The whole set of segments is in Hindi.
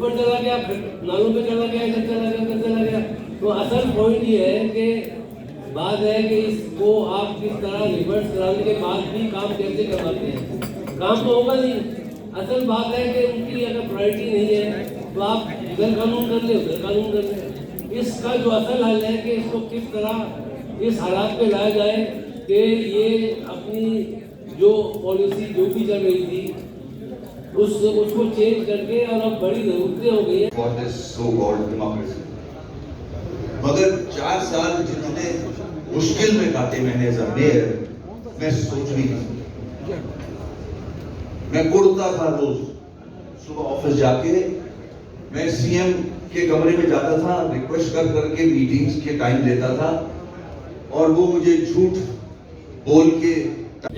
ऊपर चला गया, नालों पे चला गया, इधर चला गया, उधर चला गया। तो असल पॉइंट ये है कि बात है कि इसको आप किस तरह रिवर्स कराने के बाद भी काम कैसे करवाते हैं। काम तो होगा नहीं। असल बात है कि उनकी अगर प्रायोरिटी नहीं है तो आप इधर कानून कर ले, उधर कानून कर ले। इसका जो असल हल है कि इसको किस तरह इस हालात पे लाया जाए कि ये अपनी जो पॉलिसी जो भी चल रही थी उसको चेंज करके, और अब बड़ी जरूरतें हो गई है for this so called democracy. मगर 4 साल जितने मुश्किल में काटे मैंने एज अ मेयर, मैं सोच भी नहीं। मैं कुड़ता था रोज सुबह ऑफिस जाके, मैं सीएम के कमरे में जाता था, रिक्वेस्ट कर करके मीटिंग्स के टाइम लेता था, और वो मुझे झूठ बोल के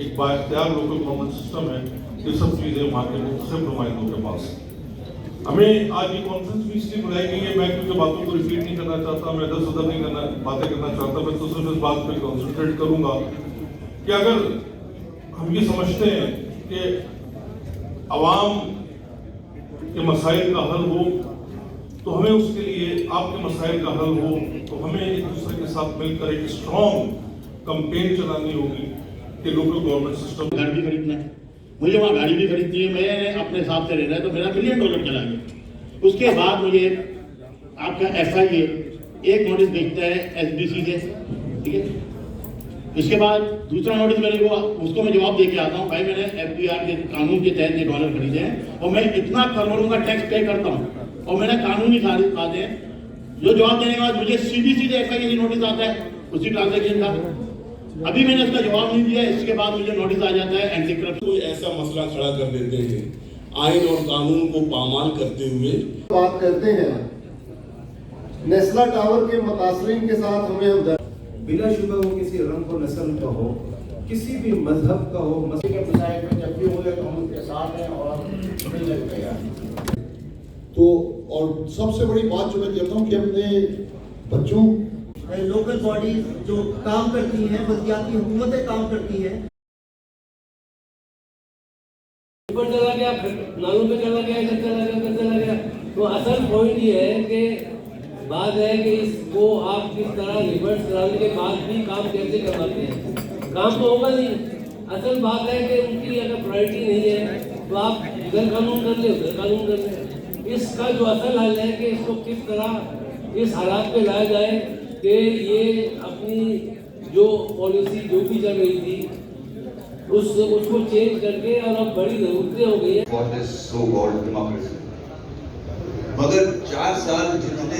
एक बाइख्तियार लोकल गवर्नमेंट सिस्टम है। ये सब चीजें वहाँ के मुख्तलिफ नुमाइंदों के पास। हमें आज ये कॉन्फ्रेंस भी इसलिए बुलाई गई है, मैं क्योंकि बातों को रिपीट नहीं करना चाहता, मैं इधर उधर नहीं करना बातें करना चाहता, मैं तो सिर्फ इस बात पर कॉन्सेंट्रेट करूंगा कि अगर हम ये समझते हैं कि अवाम के मसाइल का हल हो, तो हमें उसके लिए आपके मसाइल का हल हो, तो हमें एक दूसरे के साथ मिलकर एक स्ट्रॉन्ग कंपेन चलानी होगी कि लोकल गवर्नमेंट सिस्टम। घर भी खरीदना है, मुझे वहाँ गाड़ी भी खरीदनी है, मैंने अपने हिसाब से रहना है, तो मेरा $1 मिलियन चला गया। उसके बाद मुझे आपका FIA एक नोटिस भेजता है SBC से, ठीक है। इसके बाद दूसरा नोटिस मेरे को, उसको मैं जवाब दे के आता हूँ, भाई मैंने FBR के कानून के तहत ये डॉलर खरीदे हैं और मैं इतना करोड़ों का टैक्स पे करता हूँ और मैंने कानूनी खाते हैं। जो जवाब देने के बाद मुझे CBC से FIA नोटिस आता है उसी ट्रांजेक्शन का। अभी मैंने उसका जवाब नहीं दिया, इसके बाद मुझे नोटिस आ जाता है एंटी करप्शन। कोई ऐसा मसला खड़ा कर देते हैं आइन और कानून को पामाल करते हुए। बात करते हैं नेस्ला टावर के मुतासरीन के साथ हमें हमदर्द। बिला शुबा वो किसी रंग और नस्ल का हो, किसी भी मजहब का हो, मसीह के मसाइल में जब भी हुए तो हम उनके साथ हैं और मिल गया। तो और सबसे बड़ी बात जो मैं कहता हूँ कि अपने बच्चों, लोकल बॉडी जो काम करती हैं, बल्दियाती हुकूमतें काम करती हैं। ऊपर चला गया, नालों पे चला गया, इधर चला गया, उधर चला गया। तो असल पॉइंट ये है कि बात है कि इसको आप किस तरह रिवर्स कराने के बाद भी काम कैसे करवाते हैं। काम तो होगा नहीं। असल बात है कि उनकी अगर प्रायोरिटी नहीं है तो आप इधर कानून कर ले, उधर कानून कर ले। इसका जो असल हल है कि इसको किस तरह इस हालात पे लाया जाए कि ये अपनी जो पॉलिसी जो भी चल रही थी उसको चेंज करके, और अब बड़ी जरूरतें हो गई है for this so called democracy. मगर 4 साल जितने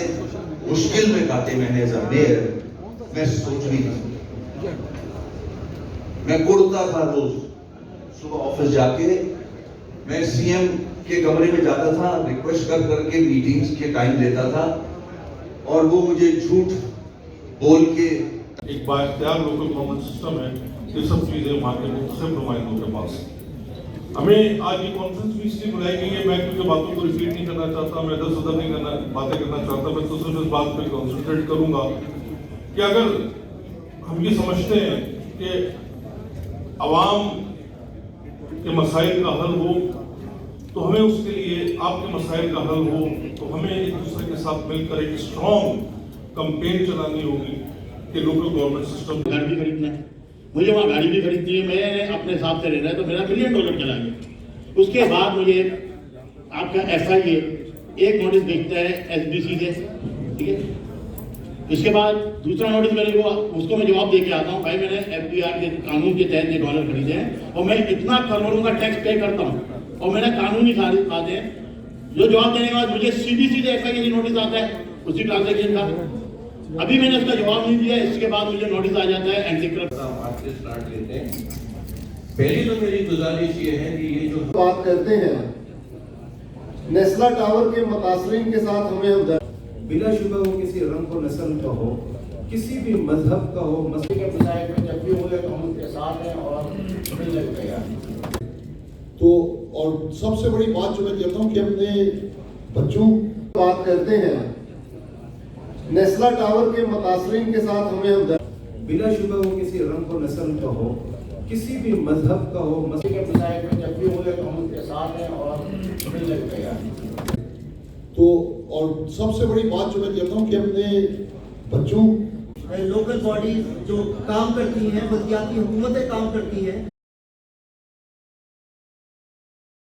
मुश्किल में काटे मैंने एज अ मेयर, मैं सोच भी नहीं। मैं कुड़ता था रोज सुबह ऑफिस जाके, मैं सीएम के कमरे में जाता था, रिक्वेस्ट कर करके मीटिंग्स के टाइम लेता था, और वो मुझे झूठ बोल के। एक बाइख्तियार लोकल गवर्नमेंट सिस्टम है। ये सब चीजें वहाँ के मुख्तलिफ नुमाइंदों के पास। हमें आज ये कॉन्फ्रेंस भी इसलिए बुलाई गई है, मैं क्योंकि बातों को रिपीट नहीं करना चाहता, मैं इधर उधर नहीं करना बातें करना चाहता, मैं तो सिर्फ इस बात पर कॉन्सेंट्रेट करूंगा कि अगर हम ये समझते हैं कि अवाम के मसाइल का हल हो, तो हमें उसके लिए आपके मसाइल का हल हो, तो हमें एक दूसरे के साथ मिलकर एक स्ट्रॉन्ग कंपेन चलानी होगी कि लोकल गवर्नमेंट सिस्टम। घर भी खरीदना है, मुझे वहाँ गाड़ी भी खरीदनी है, मैंने अपने हिसाब से रहना है, तो मेरा $1 मिलियन चला गया। उसके बाद मुझे आपका FIA एक नोटिस भेजता है SBC से, ठीक है। इसके बाद दूसरा नोटिस मेरे को, उसको मैं जवाब दे के आता हूँ, भाई मैंने FBR के कानून के तहत ये डॉलर खरीदे हैं और मैं इतना करोड़ों का टैक्स पे करता हूँ और मैंने कानूनी खाते हैं। जो जवाब देने के बाद मुझे CBC से FIA नोटिस आता है उसी ट्रांजेक्शन का। अभी मैंने उसका जवाब नहीं दिया, इसके बाद मुझे नोटिस आ जाता है एंटी करप्शन। आपसे स्टार्ट लेते हैं। पहली तो मेरी गुजारिश ये है कि ये जो बात करते हैं नेस्ला टावर के मुतासरीन के साथ हमें हमदर्द। बिला शुबा वो किसी रंग और नस्ल का हो, किसी भी मजहब का हो, मसीह के मसाइल में जब भी हुए तो हम उनके साथ हैं और मिल गया। तो और सबसे बड़ी बात जो मैं कहता हूँ कि अपने बच्चों, बात करते हैं नेस्ला टावर के मुतासरीन के साथ हमें हमदर्द। बिला शुबा वो किसी रंग और नस्ल का हो, किसी भी मजहब का हो, मसीह के मसाइल में जब भी हुए तो हम उनके साथ हैं और मिल गया। तो और सबसे बड़ी बात जो मैं कहता हूँ कि अपने बच्चों लोकल बॉडीज जो काम करती हैं, बल्दियाती हुकूमतें काम करती हैं,